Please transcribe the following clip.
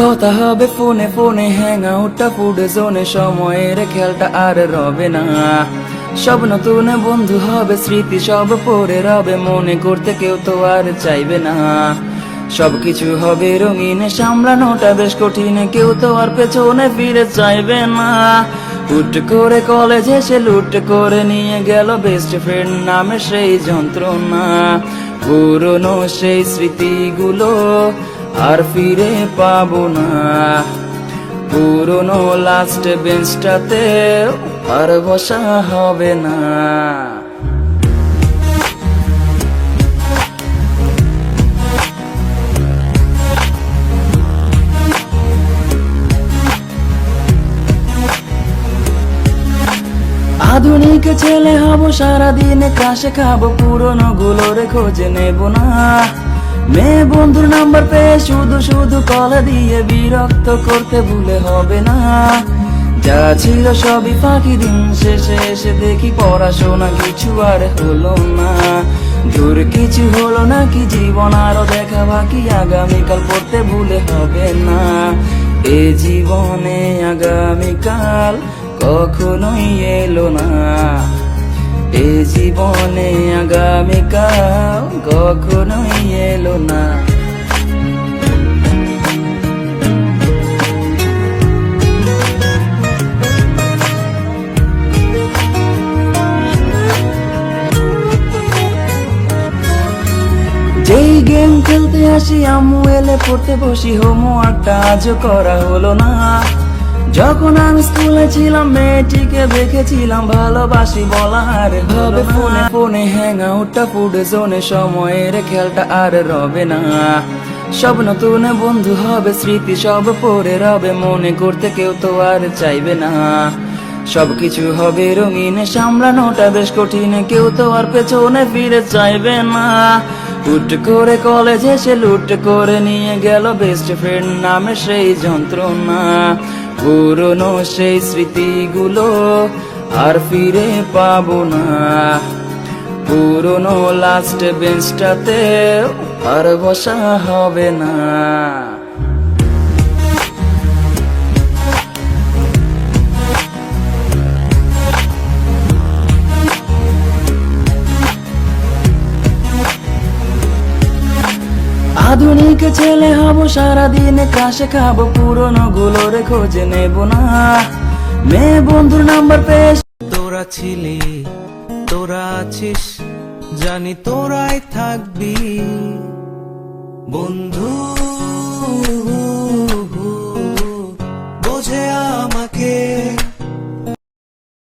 কথা হবে ফোনে ফোনে হ্যাং আউটটা ফুড জোনে, সময়ের খেলটা আর রবে না। সব নতুন বন্ধু হবে, স্মৃতি সব পড়ে রবে, মনে করতে কেউ তো আর চাইবে না। সবকিছু হবে রঙিন, সামলানোটা বেশ কঠিন, কেউ তো আর পেছনে ফিরে চাইবে না। হুট করে কলেজ এসে লুট করে নিয়ে গেল বেস্ট ফ্রেন্ড নামে সেই যন্ত্রণা। পুরনো সেই স্মৃতিগুলো আর ফিরে পাবো না। পুরনো লাস্ট বেঞ্চটাতে আর বসা হবে না। আধুনিক ছেলে হব, সারাদিন ক্রাশে খাবো, পুরনো গুলোর খোঁজে নেব না। মেয়ে বন্ধুর নাম্বার পেয়ে শুধু শুধু কল দিয়ে বিরক্ত করতে ভুলে হবে না। যা ছিল সবই ফাঁকি, দিন শেষে এসে দেখি পড়াশোনা কিছু আর হলো না। দূর কিছু হলো নাকি, জীবন আরো দেখা বাকি, আগামীকাল পড়তে ভুলে হবে না। এ জীবনে আগামীকাল কখনোই এলো না। এ জীবনে আগামীকাল কখনোই এলো না। যেই গেম খেলতে আসি, আম্মু এলে পড়তে বসি, হোমওয়ার্কটা আজও করা হলো না। যখন আমি স্কুলে ছিলাম মেয়েটিকে দেখেছিলাম, ভালোবাসি বলা আর হবে ফোনে ফোনে হ্যাং আউটটা ফুড জোনে, সময়ের খেলটা আর রবে না। সব নতুন বন্ধু হবে, স্মৃতি সব পড়ে রবে, মনে করতে কেউ তো আর চাইবে না। সবকিছু হবে রঙিন, সামলানোটা বেশ কঠিন, কেউ তো আর পেছনে ফিরে চাইবে না। হুট করে কলেজ এসে লুট করে নিয়ে গেল বেস্ট ফ্রেন্ড নামে সেই যন্ত্রণা। পুরনো সেই স্মৃতিগুলো আর ফিরে পাবো না। পুরনো লাস্ট বেঞ্চটাতে আর বসা হবে না। আধুনিক ছেলে হব, সারাদিন ক্রাশে খাবো, পুরনো গুলোর খোঁজে নেব না। মেয়ে বন্ধুর নাম্বার পেয়ে তোরা ছিলি, তোরা আছিস, জানি তোরাই থাকবি বন্ধু, বোঝে আমার